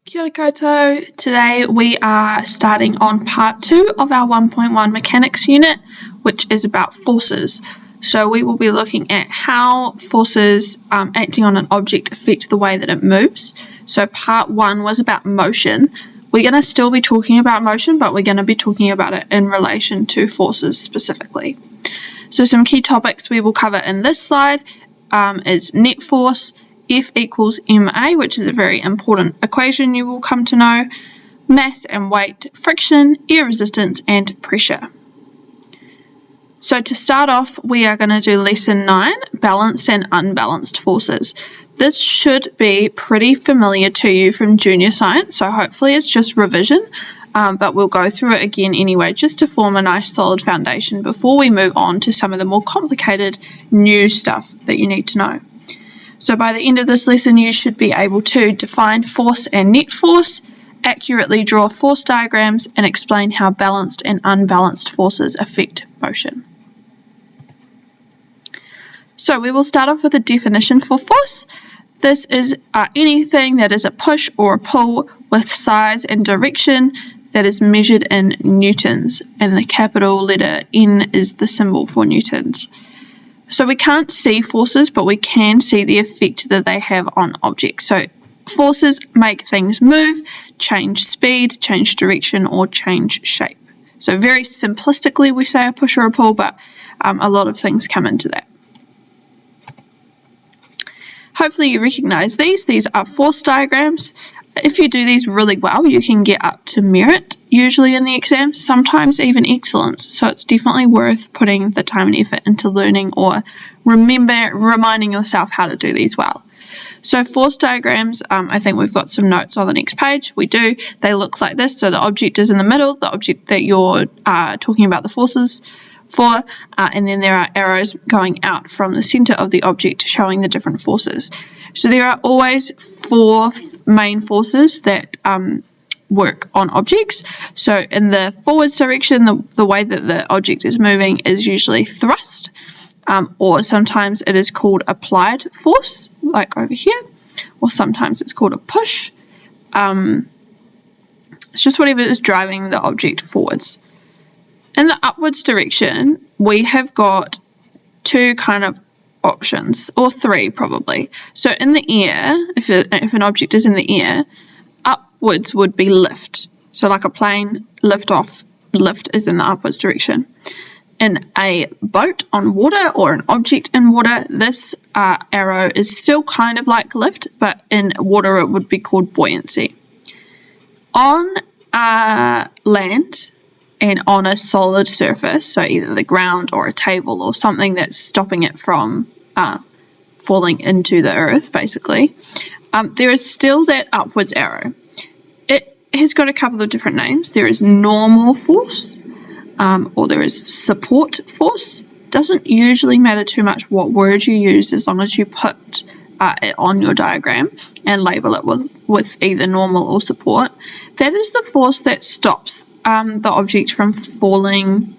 Kia ora koutou. Today we are starting on part 2 of our 1.1 mechanics unit, which is about forces. So we will be looking at how forces acting on an object affect the way that it moves. So part 1 was about motion. We're going to still be talking about motion, but we're going to be talking about it in relation to forces specifically. So some key topics we will cover in this slide is net force, F equals ma, which is a very important equation you will come to know, mass and weight, friction, air resistance, and pressure. So to start off, we are going to do lesson 9, balanced and unbalanced forces. This should be pretty familiar to you from junior science, so hopefully it's just revision, but we'll go through it again anyway, just to form a nice solid foundation before we move on to some of the more complicated new stuff that you need to know. So by the end of this lesson, you should be able to define force and net force, accurately draw force diagrams, and explain how balanced and unbalanced forces affect motion. So we will start off with a definition for force. This is anything that is a push or a pull with size and direction that is measured in newtons, and the capital letter N is the symbol for newtons. So we can't see forces, but we can see the effect that they have on objects. So forces make things move, change speed, change direction, or change shape. So very simplistically we say a push or a pull, but a lot of things come into that. Hopefully you recognize these. These are force diagrams. If you do these really well, you can get up to merit, usually in the exam, sometimes even excellence. So it's definitely worth putting the time and effort into learning or reminding yourself how to do these well. So force diagrams, I think we've got some notes on the next page. We do. They look like this. So the object is in the middle, the object that you're talking about the forces for, and then there are arrows going out from the center of the object showing the different forces. So there are always 4 main forces that work on objects. So in the forwards direction, the way that the object is moving is usually thrust, or sometimes it is called applied force, like over here, or sometimes it's called a push. It's just whatever is driving the object forwards. In the upwards direction, we have got 2 kind of options, or 3 probably. So in the air, if an object is in the air, upwards would be lift. So like a plane, lift off, lift is in the upwards direction. In a boat on water or an object in water, this arrow is still kind of like lift, but in water it would be called buoyancy. On land and on a solid surface, so either the ground or a table or something that's stopping it from falling into the earth, basically, there is still that upwards arrow. It has got a couple of different names. There is normal force, or there is support force. Doesn't usually matter too much what word you use as long as you put it on your diagram and label it with either normal or support. That is the force that stops the object from falling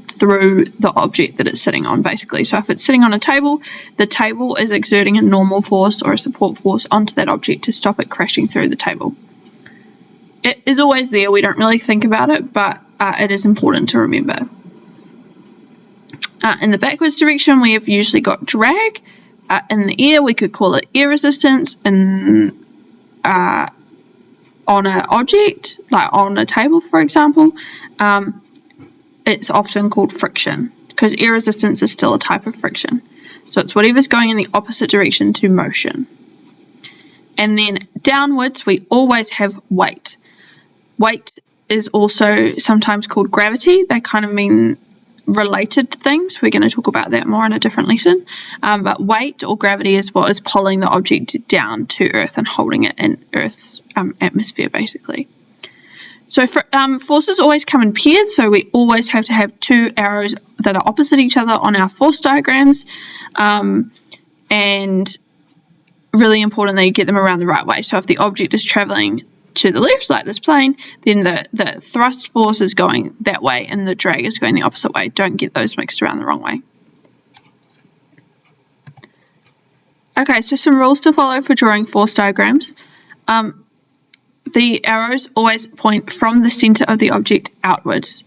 through the object that it's sitting on, basically. So if it's sitting on a table, the table is exerting a normal force or a support force onto that object to stop it crashing through the table. It is always there, we don't really think about it, but it is important to remember. In the backwards direction, we have usually got drag. In the air, we could call it air resistance. On an object, like on a table, for example, it's often called friction, because air resistance is still a type of friction. So it's whatever's going in the opposite direction to motion. And then downwards, we always have weight. Weight is also sometimes called gravity. They kind of mean related things. We're going to talk about that more in a different lesson. But weight or gravity is what is pulling the object down to Earth and holding it in Earth's atmosphere, basically. So forces always come in pairs, so we always have to have 2 arrows that are opposite each other on our force diagrams, and really important that you get them around the right way. So if the object is traveling to the left, like this plane, then the thrust force is going that way and the drag is going the opposite way. Don't get those mixed around the wrong way. Okay, so some rules to follow for drawing force diagrams. the arrows always point from the center of the object outwards,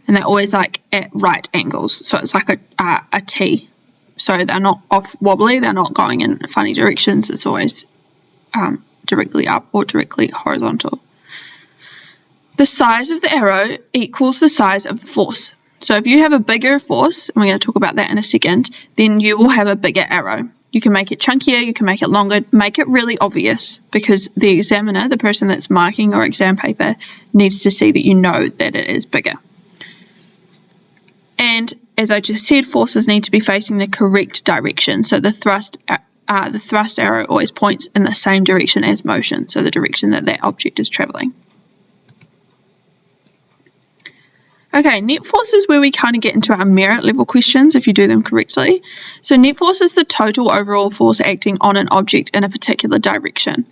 and they're always like at right angles. So it's like a T. So they're not off wobbly, they're not going in funny directions. It's always directly up or directly horizontal. The size of the arrow equals the size of the force. So if you have a bigger force, and we're going to talk about that in a second, then you will have a bigger arrow. You can make it chunkier, you can make it longer, make it really obvious, because the examiner, the person that's marking your exam paper, needs to see that you know that it is bigger. And as I just said, forces need to be facing the correct direction. So the thrust arrow always points in the same direction as motion, so the direction that that object is traveling. Okay, net force is where we kind of get into our merit level questions if you do them correctly. So net force is the total overall force acting on an object in a particular direction.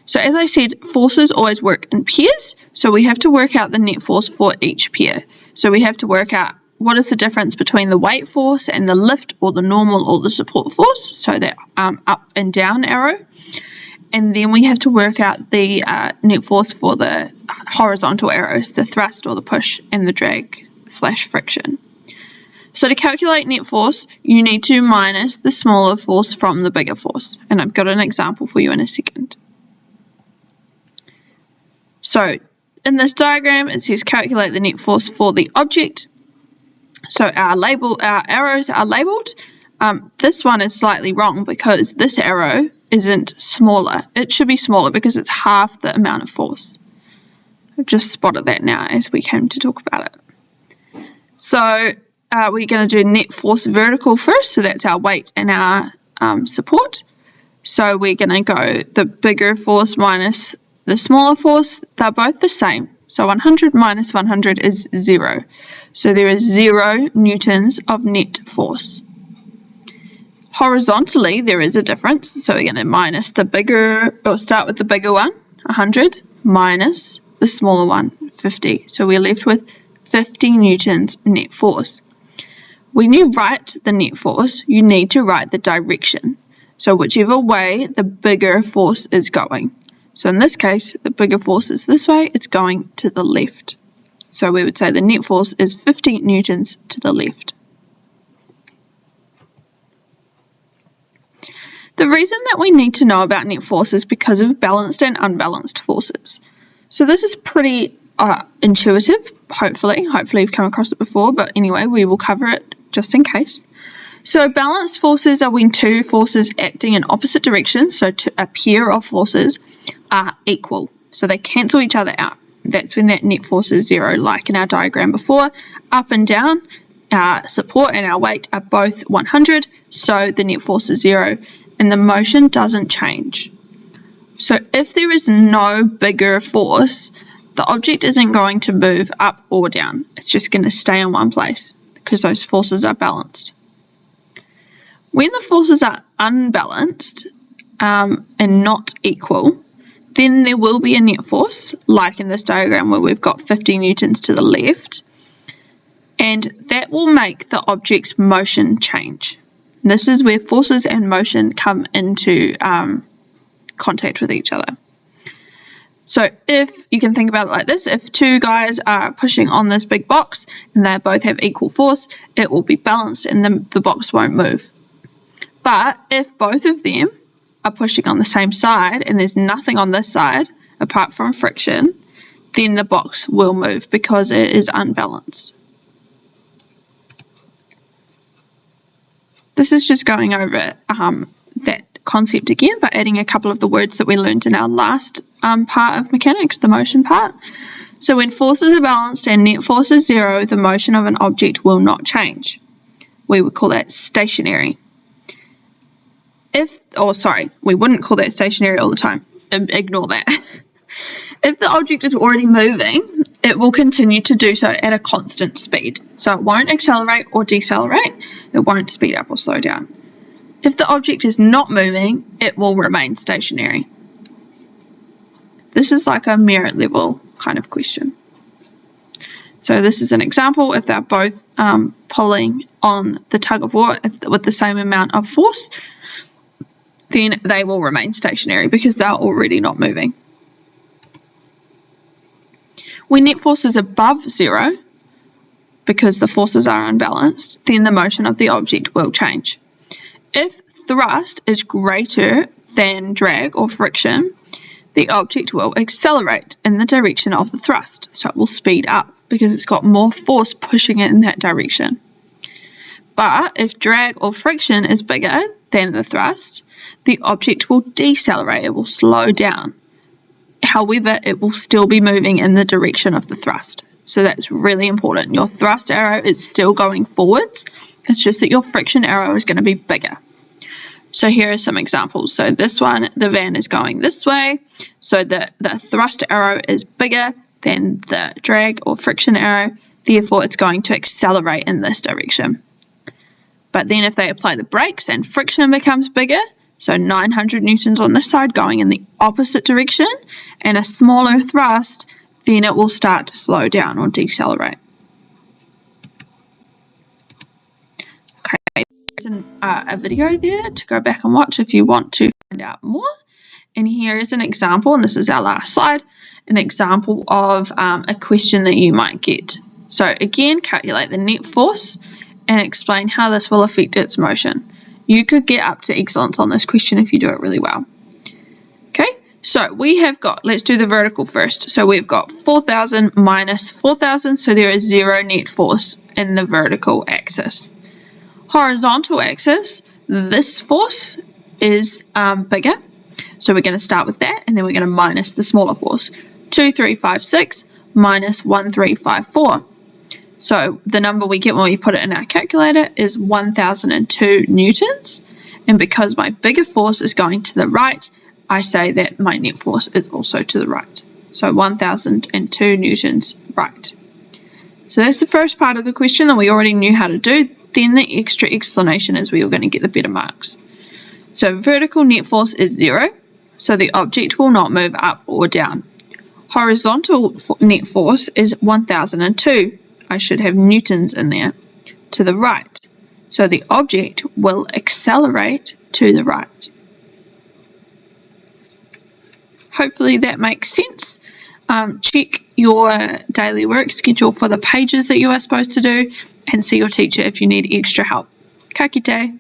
So as I said, forces always work in pairs, so we have to work out the net force for each pair. So we have to work out what is the difference between the weight force and the lift or the normal or the support force, so that up and down arrow. And then we have to work out the net force for the horizontal arrows, the thrust or the push, and the drag / friction. So to calculate net force, you need to minus the smaller force from the bigger force. And I've got an example for you in a second. So in this diagram, it says calculate the net force for the object. So our arrows are labelled. This one is slightly wrong because this arrow isn't smaller. It should be smaller because it's half the amount of force. I've just spotted that now as we came to talk about it. So we're going to do net force vertical first. So that's our weight and our support. So we're going to go the bigger force minus the smaller force. They're both the same. So 100 minus 100 is 0. So there is 0 newtons of net force. Horizontally, there is a difference. So we're going to minus the bigger, or start with the bigger one, 100, minus the smaller one, 50. So we're left with 50 newtons net force. When you write the net force, you need to write the direction. So whichever way the bigger force is going. So in this case, the bigger force is this way, it's going to the left. So we would say the net force is 50 newtons to the left. The reason that we need to know about net force is because of balanced and unbalanced forces. So this is pretty intuitive, hopefully. Hopefully you've come across it before, but anyway, we will cover it just in case. So balanced forces are when two forces acting in opposite directions, so a pair of forces, are equal. So they cancel each other out. That's when that net force is 0, like in our diagram before. Up and down, our support and our weight are both 100, so the net force is 0, and the motion doesn't change. So if there is no bigger force, the object isn't going to move up or down. It's just going to stay in one place because those forces are balanced. When the forces are unbalanced and not equal, then there will be a net force, like in this diagram where we've got 50 newtons to the left, and that will make the object's motion change. And this is where forces and motion come into contact with each other. So if you can think about it like this, if two guys are pushing on this big box and they both have equal force, it will be balanced and the box won't move. But if both of them are pushing on the same side and there's nothing on this side apart from friction, then the box will move because it is unbalanced. This is just going over that concept again, but adding a couple of the words that we learned in our last part of mechanics, the motion part. So when forces are balanced and net force is 0, the motion of an object will not change. We would call that stationary. We wouldn't call that stationary all the time. Ignore that. If the object is already moving, it will continue to do so at a constant speed. So it won't accelerate or decelerate. It won't speed up or slow down. If the object is not moving, it will remain stationary. This is like a merit level kind of question. So this is an example. If they're both pulling on the tug of war with the same amount of force, then they will remain stationary because they're already not moving. When net force is above 0, because the forces are unbalanced, then the motion of the object will change. If thrust is greater than drag or friction, the object will accelerate in the direction of the thrust, so it will speed up because it's got more force pushing it in that direction. But if drag or friction is bigger than the thrust, the object will decelerate, it will slow down. However, it will still be moving in the direction of the thrust. So that's really important. Your thrust arrow is still going forwards, it's just that your friction arrow is going to be bigger. So here are some examples. So this one, the van is going this way, so the thrust arrow is bigger than the drag or friction arrow, therefore it's going to accelerate in this direction. But then if they apply the brakes and friction becomes bigger, so 900 newtons on this side going in the opposite direction, and a smaller thrust, then it will start to slow down or decelerate. Okay, there's a video there to go back and watch if you want to find out more. And here is an example, and this is our last slide, an example of a question that you might get. So again, calculate the net force and explain how this will affect its motion. You could get up to excellence on this question if you do it really well. Okay, so we have got, let's do the vertical first. So we've got 4,000 minus 4,000, so there is 0 net force in the vertical axis. Horizontal axis, this force is bigger, so we're going to start with that, and then we're going to minus the smaller force. 2356 minus 1354. So the number we get when we put it in our calculator is 1002 newtons, and because my bigger force is going to the right, I say that my net force is also to the right. So 1002 newtons right. So that's the first part of the question that we already knew how to do. Then the extra explanation is we are going to get the better marks. So vertical net force is 0, so the object will not move up or down. Horizontal net force is 1002. I should have newtons in there, to the right. So the object will accelerate to the right. Hopefully that makes sense. Check your daily work schedule for the pages that you are supposed to do, and see your teacher if you need extra help. Ka kite.